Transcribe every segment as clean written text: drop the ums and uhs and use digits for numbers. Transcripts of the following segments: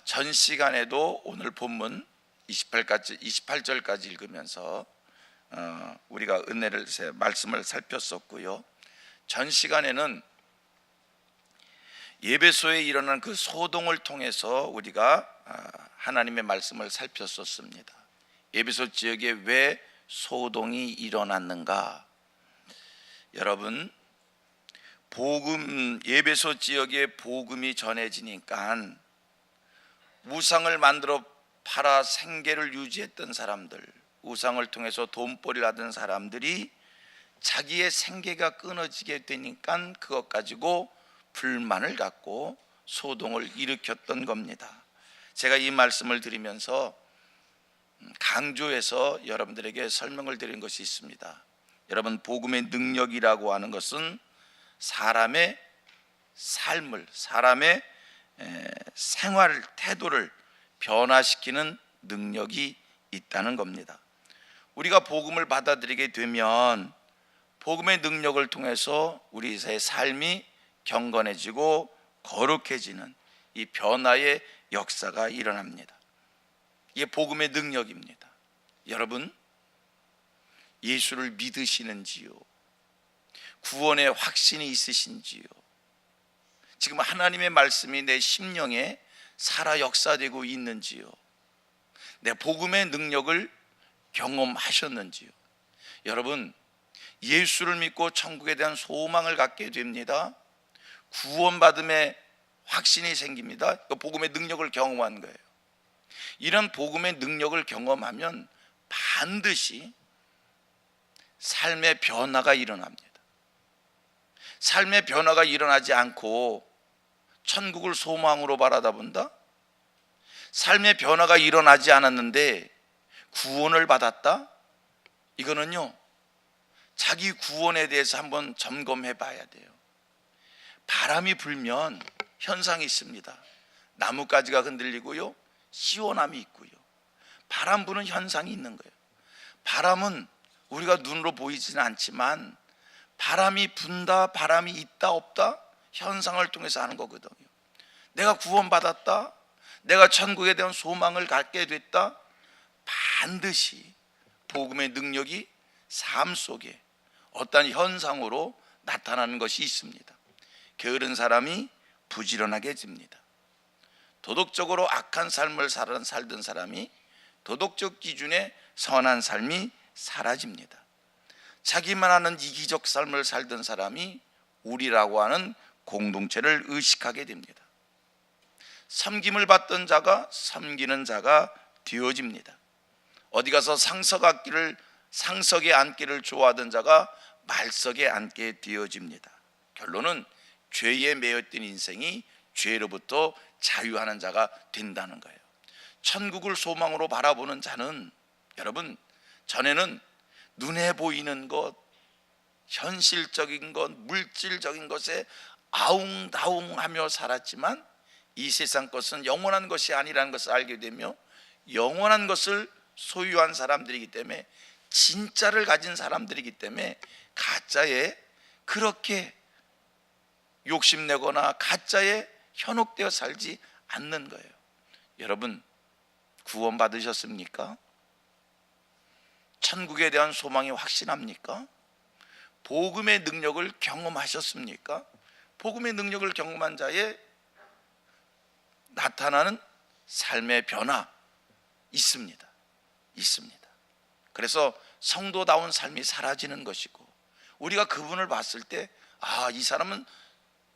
전 시간에도 오늘 본문 28절까지 읽으면서 우리가 은혜를 말씀을 살폈었고요. 전 시간에는 예배소에 일어난 그 소동을 통해서 우리가 하나님의 말씀을 살폈었습니다. 예배소 지역에 왜 소동이 일어났는가? 여러분, 예배소 지역에 복음이 전해지니까 우상을 만들어 팔아 생계를 유지했던 사람들, 우상을 통해서 돈벌이를 하던 사람들이 자기의 생계가 끊어지게 되니까 그것 가지고 불만을 갖고 소동을 일으켰던 겁니다. 제가 이 말씀을 드리면서 강조해서 여러분들에게 설명을 드린 것이 있습니다. 여러분, 복음의 능력이라고 하는 것은 사람의 삶을, 사람의 생활 태도를 변화시키는 능력이 있다는 겁니다. 우리가 복음을 받아들이게 되면 복음의 능력을 통해서 우리의 삶이 경건해지고 거룩해지는 이 변화의 역사가 일어납니다. 이게 복음의 능력입니다. 여러분, 예수를 믿으시는지요? 구원의 확신이 있으신지요? 지금 하나님의 말씀이 내 심령에 살아 역사되고 있는지요? 내 복음의 능력을 경험하셨는지요? 여러분, 예수를 믿고 천국에 대한 소망을 갖게 됩니다. 구원받음의 확신이 생깁니다. 복음의 능력을 경험한 거예요. 이런 복음의 능력을 경험하면 반드시 삶의 변화가 일어납니다. 삶의 변화가 일어나지 않고 천국을 소망으로 바라다 본다? 삶의 변화가 일어나지 않았는데 구원을 받았다? 이거는요, 자기 구원에 대해서 한번 점검해 봐야 돼요. 바람이 불면 현상이 있습니다. 나뭇가지가 흔들리고요, 시원함이 있고요. 바람 부는 현상이 있는 거예요. 바람은 우리가 눈으로 보이지는 않지만 바람이 분다, 바람이 있다 없다 현상을 통해서 하는 거거든요. 내가 구원받았다, 내가 천국에 대한 소망을 갖게 됐다, 반드시 복음의 능력이 삶 속에 어떤 현상으로 나타나는 것이 있습니다. 게으른 사람이 부지런하게집니다. 도덕적으로 악한 삶을 살던 사람이 도덕적 기준의 선한 삶이 사라집니다. 자기만 하는 이기적 삶을 살던 사람이 우리라고 하는 공동체를 의식하게 됩니다. 섬김을 받던 자가 섬기는 자가 되어집니다. 어디 가서 상석에 앉기를 좋아하던 자가 말석에 앉게 되어집니다. 결론은 죄에 매였던 인생이 죄로부터 자유하는 자가 된다는 거예요. 천국을 소망으로 바라보는 자는, 여러분, 전에는 눈에 보이는 것, 현실적인 것, 물질적인 것에 아웅다웅하며 살았지만 이 세상 것은 영원한 것이 아니라는 것을 알게 되며 영원한 것을 소유한 사람들이기 때문에, 진짜를 가진 사람들이기 때문에 가짜에 그렇게 욕심내거나 가짜에 현혹되어 살지 않는 거예요. 여러분, 구원 받으셨습니까? 천국에 대한 소망이 확신합니까? 복음의 능력을 경험하셨습니까? 복음의 능력을 경험한 자의 나타나는 삶의 변화 있습니다. 그래서 성도다운 삶이 사라지는 것이고, 우리가 그분을 봤을 때 이 사람은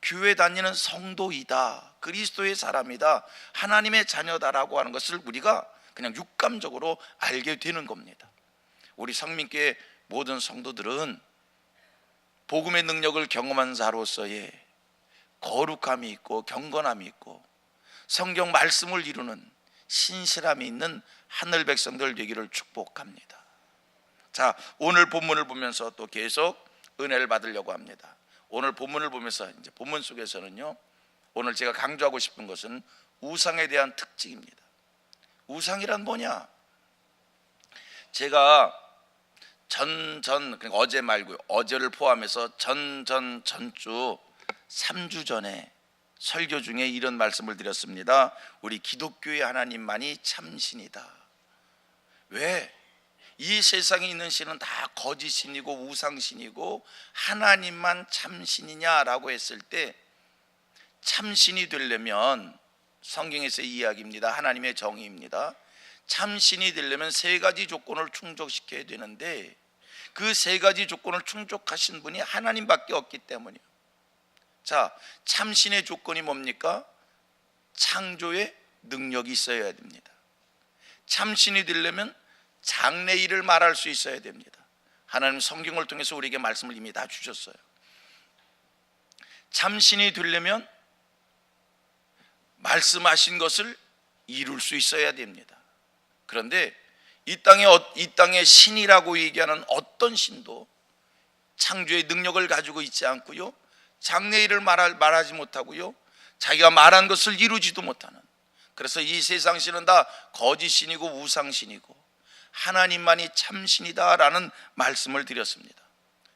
교회 다니는 성도이다, 그리스도의 사람이다, 하나님의 자녀다라고 하는 것을 우리가 그냥 육감적으로 알게 되는 겁니다. 우리 성민교회 모든 성도들은 복음의 능력을 경험한 자로서의 거룩함이 있고 경건함이 있고 성경 말씀을 이루는 신실함이 있는 하늘 백성들 되기를 축복합니다. 자, 오늘 본문을 보면서 또 계속 은혜를 받으려고 합니다. 오늘 본문을 보면서 이제 본문 속에서는요, 오늘 제가 강조하고 싶은 것은 우상에 대한 특징입니다. 우상이란 뭐냐? 제가 그러니까 어제 말고요, 어제를 포함해서 전주 3주 전에 설교 중에 이런 말씀을 드렸습니다. 우리 기독교의 하나님만이 참신이다. 왜? 이 세상에 있는 신은 다 거짓신이고 우상신이고 하나님만 참신이냐라고 했을 때, 참신이 되려면, 성경에서의 이야기입니다. 하나님의 정의입니다. 참신이 되려면 세 가지 조건을 충족시켜야 되는데, 그 세 가지 조건을 충족하신 분이 하나님밖에 없기 때문이에요. 자, 참신의 조건이 뭡니까? 창조의 능력이 있어야 됩니다. 참신이 되려면 장래일을 말할 수 있어야 됩니다. 하나님 성경을 통해서 우리에게 말씀을 이미 다 주셨어요. 참신이 되려면 말씀하신 것을 이룰 수 있어야 됩니다. 그런데 이 땅의 신이라고 얘기하는 어떤 신도 창조의 능력을 가지고 있지 않고요, 장래일을 말하지 못하고요, 자기가 말한 것을 이루지도 못하는, 그래서 이 세상 신은 다 거짓신이고 우상신이고 하나님만이 참신이다라는 말씀을 드렸습니다.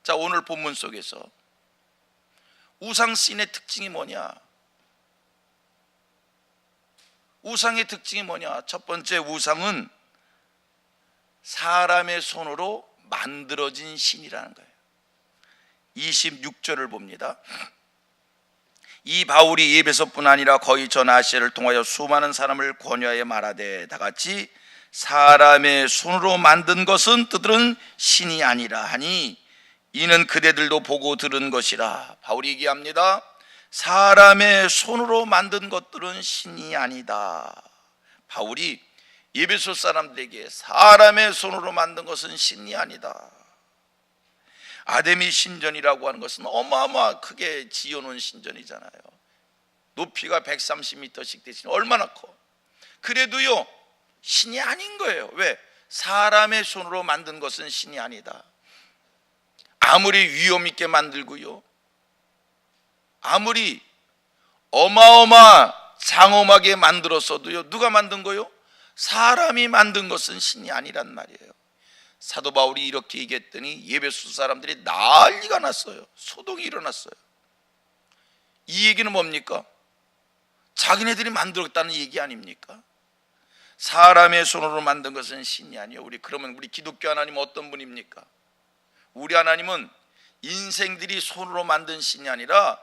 자, 오늘 본문 속에서 우상신의 특징이 뭐냐? 우상의 특징이 뭐냐? 첫 번째, 우상은 사람의 손으로 만들어진 신이라는 거예요. 26절을 봅니다. 이 바울이 에베소뿐 아니라 거의 전 아시아를 통하여 수많은 사람을 권유하여 말하되, 다같이 사람의 손으로 만든 것은 그들은 신이 아니라 하니 이는 그대들도 보고 들은 것이라. 바울이 얘기합니다. 사람의 손으로 만든 것들은 신이 아니다. 바울이 에베소 사람들에게 사람의 손으로 만든 것은 신이 아니다. 아데미 신전이라고 하는 것은 어마어마 크게 지어놓은 신전이잖아요. 높이가 130m씩 되시니 얼마나 커. 그래도요, 신이 아닌 거예요. 왜? 사람의 손으로 만든 것은 신이 아니다. 아무리 위험 있게 만들고요, 아무리 장엄하게 만들었어도요, 누가 만든 거요? 사람이 만든 것은 신이 아니란 말이에요. 사도 바울이 이렇게 얘기했더니 에베소 사람들이 난리가 났어요. 소동이 일어났어요. 이 얘기는 뭡니까? 자기네들이 만들었다는 얘기 아닙니까? 사람의 손으로 만든 것은 신이 아니에요. 그러면 우리 기독교 하나님은 어떤 분입니까? 우리 하나님은 인생들이 손으로 만든 신이 아니라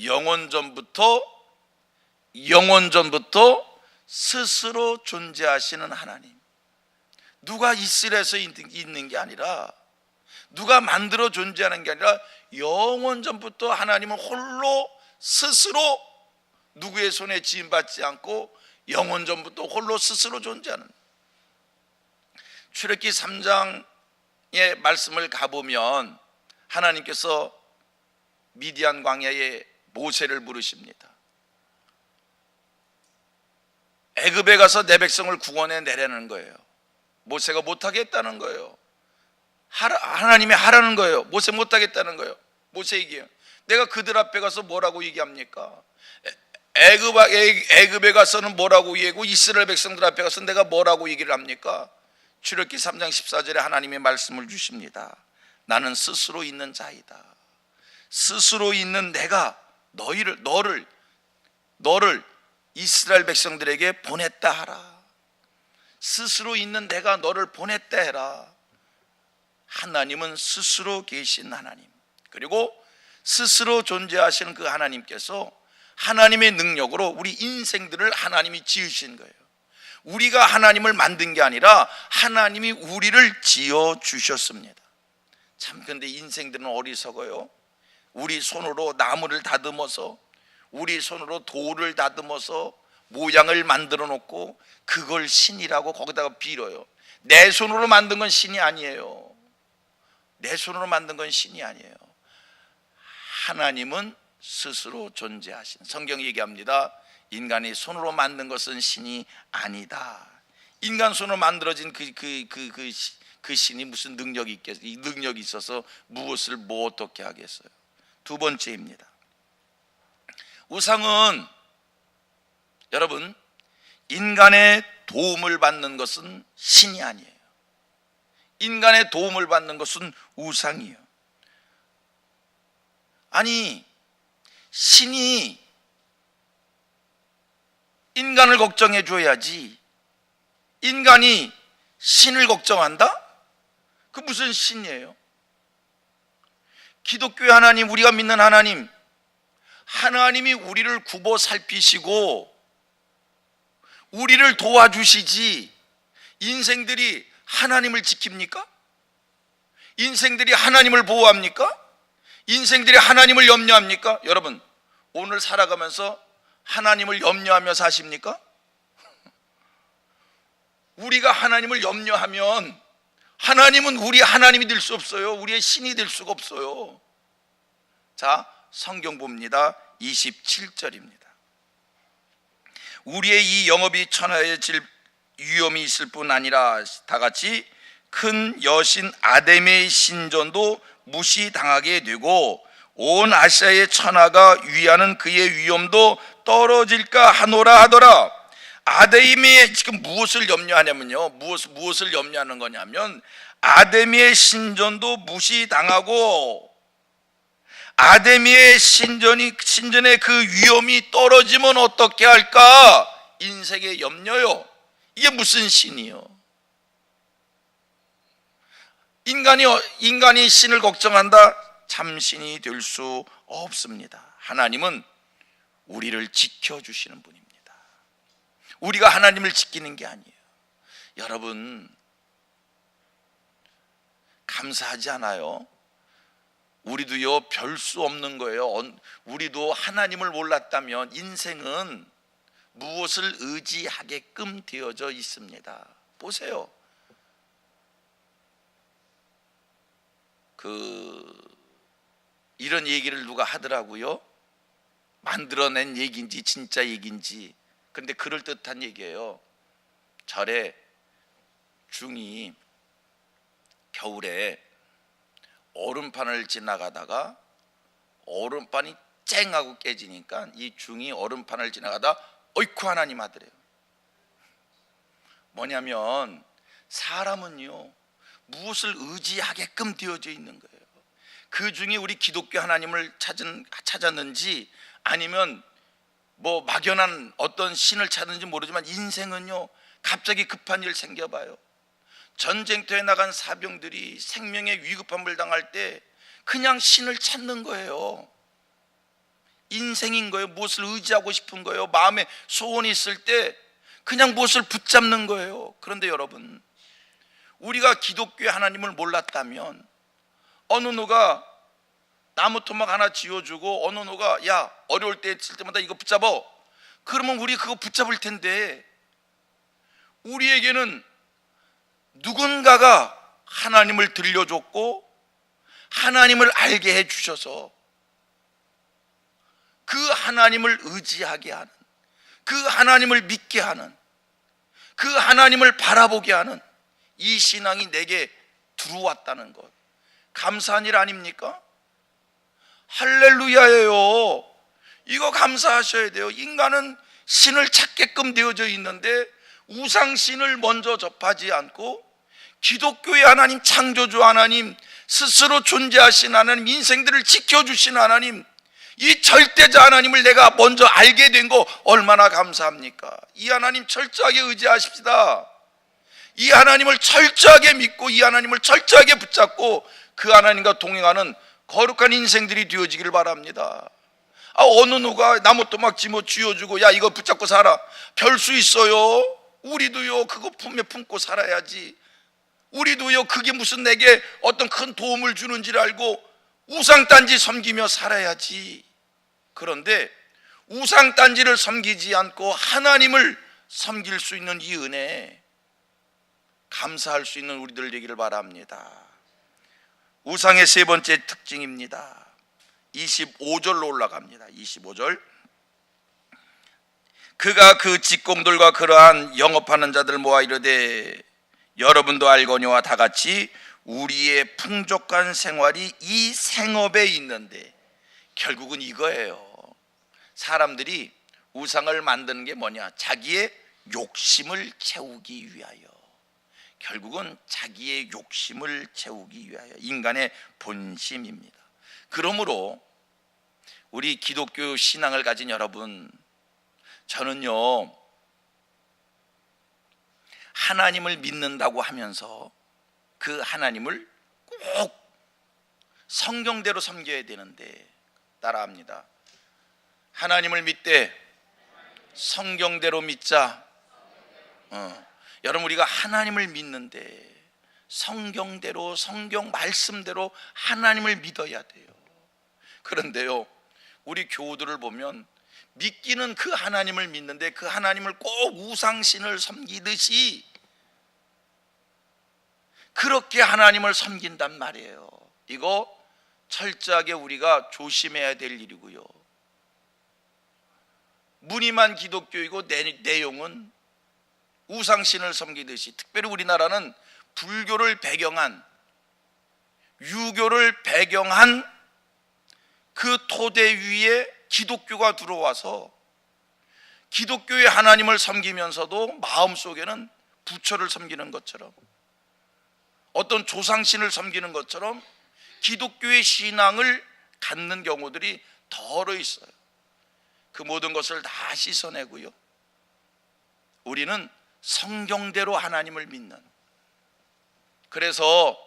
영원전부터 스스로 존재하시는 하나님. 누가 있으래서 있는 게 아니라, 누가 만들어 존재하는 게 아니라 영원전부터 하나님은 홀로 스스로 누구의 손에 지음받지 않고 영원전부터 홀로 스스로 존재하는. 출애굽기 3장의 말씀을 가보면 하나님께서 미디안 광야에 모세를 부르십니다. 애굽에 가서 내 백성을 구원해 내라는 거예요. 모세가 못하겠다는 거예요. 하나님이 하라는 거예요. 모세 못하겠다는 거예요. 모세 얘기해요. 내가 그들 앞에 가서 뭐라고 얘기합니까? 애굽에 가서는 뭐라고 얘기하고 이스라엘 백성들 앞에 가서 내가 뭐라고 얘기를 합니까? 출애굽기 3장 14절에 하나님의 말씀을 주십니다. 나는 스스로 있는 자이다. 스스로 있는 내가 너를 이스라엘 백성들에게 보냈다 하라. 스스로 있는 내가 너를 보냈다 해라. 하나님은 스스로 계신 하나님, 그리고 스스로 존재하시는 그 하나님께서 하나님의 능력으로 우리 인생들을 하나님이 지으신 거예요. 우리가 하나님을 만든 게 아니라 하나님이 우리를 지어 주셨습니다. 참, 근데 인생들은 어리석어요. 우리 손으로 나무를 다듬어서, 우리 손으로 돌을 다듬어서 모양을 만들어 놓고 그걸 신이라고 거기다가 빌어요. 내 손으로 만든 건 신이 아니에요. 내 손으로 만든 건 신이 아니에요. 하나님은 스스로 존재하신, 성경이 얘기합니다. 인간이 손으로 만든 것은 신이 아니다. 인간 손으로 만들어진 그 신이 무슨 능력이 있어서 무엇을 어떻게 하겠어요? 두 번째입니다. 우상은, 여러분, 인간의 도움을 받는 것은 신이 아니에요. 인간의 도움을 받는 것은 우상이에요. 아니, 신이 인간을 걱정해 줘야지. 인간이 신을 걱정한다? 그 무슨 신이에요? 기독교의 하나님, 우리가 믿는 하나님, 하나님이 우리를 굽어 살피시고 우리를 도와주시지, 인생들이 하나님을 지킵니까? 인생들이 하나님을 보호합니까? 인생들이 하나님을 염려합니까? 여러분, 오늘 살아가면서 하나님을 염려하며 사십니까? 우리가 하나님을 염려하면 하나님은 우리 하나님이 될 수 없어요. 우리의 신이 될 수가 없어요. 자, 성경 봅니다. 27절입니다. 우리의 이 영업이 천하해질 위험이 있을 뿐 아니라 다같이 큰 여신 아데미의 신전도 무시당하게 되고 온 아시아의 천하가 위하는 그의 위엄도 떨어질까 하노라 하더라. 아데미의 지금 무엇을 염려하냐면요, 무엇을 염려하는 거냐면 아데미의 신전도 무시당하고 아데미의 신전의 그 위엄이 떨어지면 어떻게 할까? 인생의 염려요. 이게 무슨 신이요? 인간이 신을 걱정한다? 참신이 될 수 없습니다. 하나님은 우리를 지켜주시는 분입니다. 우리가 하나님을 지키는 게 아니에요. 여러분, 감사하지 않아요? 우리도요, 별 수 없는 거예요. 우리도 하나님을 몰랐다면 인생은 무엇을 의지하게끔 되어져 있습니다. 보세요. 이런 얘기를 누가 하더라고요. 만들어낸 얘기인지 진짜 얘기인지. 근데 그럴듯한 얘기예요. 절에 중이 겨울에 얼음판을 지나가다가 얼음판이 쨍 하고 깨지니까 이 중이 얼음판을 지나가다 어이쿠 하나님 하더래요. 뭐냐면 사람은요, 무엇을 의지하게끔 되어져 있는 거예요. 그 중에 우리 기독교 하나님을 찾았는지 아니면 뭐 막연한 어떤 신을 찾는지 모르지만 인생은요, 갑자기 급한 일 생겨봐요. 전쟁터에 나간 사병들이 생명의 위급함을 당할 때 그냥 신을 찾는 거예요. 인생인 거예요. 무엇을 의지하고 싶은 거예요. 마음에 소원이 있을 때 그냥 무엇을 붙잡는 거예요. 그런데 여러분, 우리가 기독교의 하나님을 몰랐다면 어느 누가 나무 토막 하나 지어주고 어느 누가 야, 어려울 때 있을 때마다 이거 붙잡어, 그러면 우리 그거 붙잡을 텐데, 우리에게는 누군가가 하나님을 들려줬고 하나님을 알게 해주셔서 그 하나님을 의지하게 하는, 그 하나님을 믿게 하는, 그 하나님을 바라보게 하는 이 신앙이 내게 들어왔다는 것, 감사한 일 아닙니까? 할렐루야예요. 이거 감사하셔야 돼요. 인간은 신을 찾게끔 되어져 있는데 우상신을 먼저 접하지 않고 기독교의 하나님, 창조주 하나님, 스스로 존재하신 하나님, 인생들을 지켜주신 하나님, 이 절대자 하나님을 내가 먼저 알게 된 거 얼마나 감사합니까? 이 하나님 철저하게 의지하십시다. 이 하나님을 철저하게 믿고 이 하나님을 철저하게 붙잡고 그 하나님과 동행하는 거룩한 인생들이 되어지기를 바랍니다. 어느 누가 나무 토막 쥐어주고 야, 이거 붙잡고 살아, 별 수 있어요? 우리도요, 그거 품에 품고 살아야지. 우리도요, 그게 무슨 내게 어떤 큰 도움을 주는지를 알고 우상단지 섬기며 살아야지. 그런데 우상단지를 섬기지 않고 하나님을 섬길 수 있는 이 은혜, 감사할 수 있는 우리들 되기를 바랍니다. 우상의 세 번째 특징입니다. 25절로 올라갑니다. 25절. 그가 그 직공들과 그러한 영업하는 자들 모아 이르되 여러분도 알거니와 다같이 우리의 풍족한 생활이 이 생업에 있는데, 결국은 이거예요. 사람들이 우상을 만드는 게 뭐냐? 자기의 욕심을 채우기 위하여. 결국은 자기의 욕심을 채우기 위하여, 인간의 본심입니다. 그러므로 우리 기독교 신앙을 가진 여러분, 저는요, 하나님을 믿는다고 하면서 그 하나님을 꼭 성경대로 섬겨야 되는데, 따라합니다. 하나님을 믿되 성경대로 믿자. 여러분, 우리가 하나님을 믿는데 성경대로, 성경 말씀대로 하나님을 믿어야 돼요. 그런데요, 우리 교우들을 보면 믿기는 그 하나님을 믿는데 그 하나님을 꼭 우상신을 섬기듯이 그렇게 하나님을 섬긴단 말이에요. 이거 철저하게 우리가 조심해야 될 일이고요. 무늬만 기독교이고 내용은 우상신을 섬기듯이, 특별히 우리나라는 불교를 배경한, 유교를 배경한 그 토대 위에 기독교가 들어와서 기독교의 하나님을 섬기면서도 마음속에는 부처를 섬기는 것처럼, 어떤 조상신을 섬기는 것처럼 기독교의 신앙을 갖는 경우들이 더러 있어요. 그 모든 것을 다 씻어내고요, 우리는 성경대로 하나님을 믿는, 그래서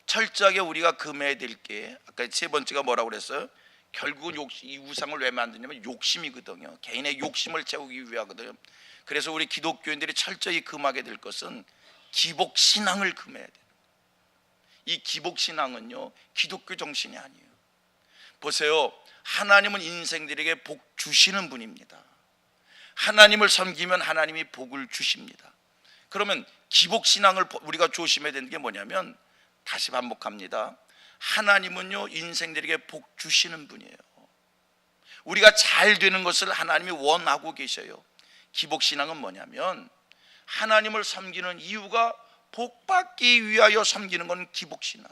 철저하게 우리가 금해야 될 게, 아까 세 번째가 뭐라고 그랬어요? 결국은 이 우상을 왜 만드냐면 욕심이거든요. 개인의 욕심을 채우기 위하거든요. 그래서 우리 기독교인들이 철저히 금하게 될 것은 기복신앙을 금해야 돼요. 이 기복신앙은요, 기독교 정신이 아니에요. 보세요, 하나님은 인생들에게 복 주시는 분입니다. 하나님을 섬기면 하나님이 복을 주십니다. 그러면 기복신앙을 우리가 조심해야 되는 게 뭐냐면, 다시 반복합니다. 하나님은요, 인생들에게 복 주시는 분이에요. 우리가 잘 되는 것을 하나님이 원하고 계셔요. 기복신앙은 뭐냐면, 하나님을 섬기는 이유가 복받기 위하여 섬기는 건 기복신앙.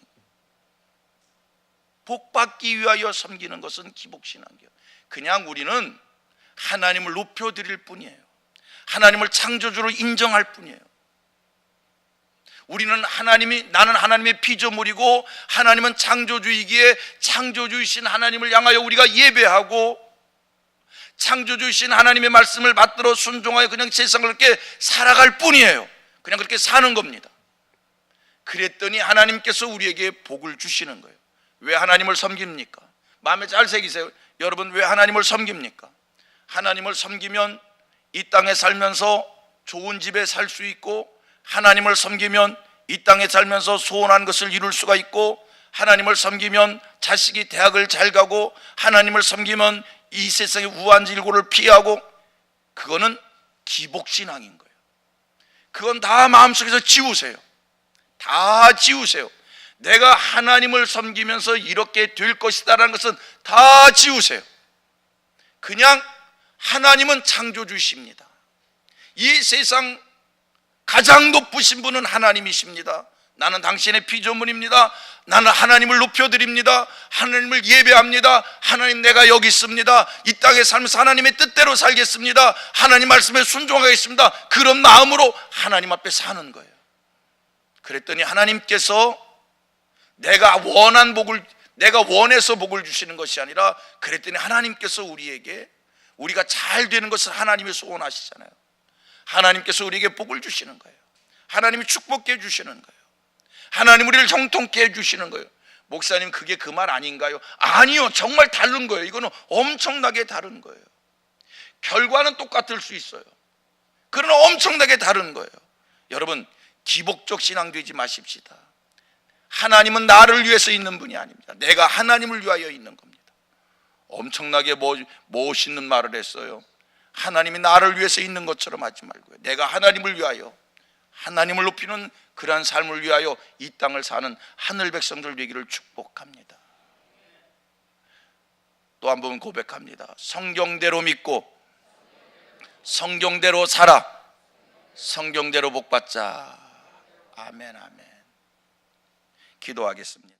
복받기 위하여 섬기는 것은 기복신앙이에요. 그냥 우리는 하나님을 높여드릴 뿐이에요. 하나님을 창조주로 인정할 뿐이에요. 우리는 나는 하나님의 피조물이고 하나님은 창조주이기에 창조주이신 하나님을 향하여 우리가 예배하고, 창조주이신 하나님의 말씀을 받들어 순종하여 그냥 세상을 그렇게 살아갈 뿐이에요. 그냥 그렇게 사는 겁니다. 그랬더니 하나님께서 우리에게 복을 주시는 거예요. 왜 하나님을 섬깁니까? 마음에 잘 새기세요. 여러분, 왜 하나님을 섬깁니까? 하나님을 섬기면 이 땅에 살면서 좋은 집에 살 수 있고, 하나님을 섬기면 이 땅에 살면서 소원한 것을 이룰 수가 있고, 하나님을 섬기면 자식이 대학을 잘 가고, 하나님을 섬기면 이 세상의 우환질고를 피하고. 그거는 기복신앙인 거예요. 그건 다 마음속에서 지우세요. 다 지우세요. 내가 하나님을 섬기면서 이렇게 될 것이다라는 것은 다 지우세요. 그냥 하나님은 창조주십니다. 이 세상 가장 높으신 분은 하나님이십니다. 나는 당신의 피조물입니다. 나는 하나님을 높여드립니다. 하나님을 예배합니다. 하나님, 내가 여기 있습니다. 이 땅에 살면서 하나님의 뜻대로 살겠습니다. 하나님 말씀에 순종하겠습니다. 그런 마음으로 하나님 앞에 사는 거예요. 그랬더니 하나님께서 내가 원해서 복을 주시는 것이 아니라, 그랬더니 하나님께서 우리가 잘 되는 것을 하나님이 소원하시잖아요. 하나님께서 우리에게 복을 주시는 거예요. 하나님이 축복해 주시는 거예요. 하나님 우리를 형통케 해 주시는 거예요. 목사님, 그게 그 말 아닌가요? 아니요, 정말 다른 거예요. 이거는 엄청나게 다른 거예요. 결과는 똑같을 수 있어요. 그러나 엄청나게 다른 거예요. 여러분, 기복적 신앙 되지 마십시다. 하나님은 나를 위해서 있는 분이 아닙니다. 내가 하나님을 위하여 있는 겁니다. 엄청나게 멋있는 말을 했어요. 하나님이 나를 위해서 있는 것처럼 하지 말고요, 내가 하나님을 위하여, 하나님을 높이는 그러한 삶을 위하여 이 땅을 사는 하늘 백성들 되기를 축복합니다. 또 한 번 고백합니다. 성경대로 믿고 성경대로 살아 성경대로 복받자. 아멘, 아멘. 기도하겠습니다.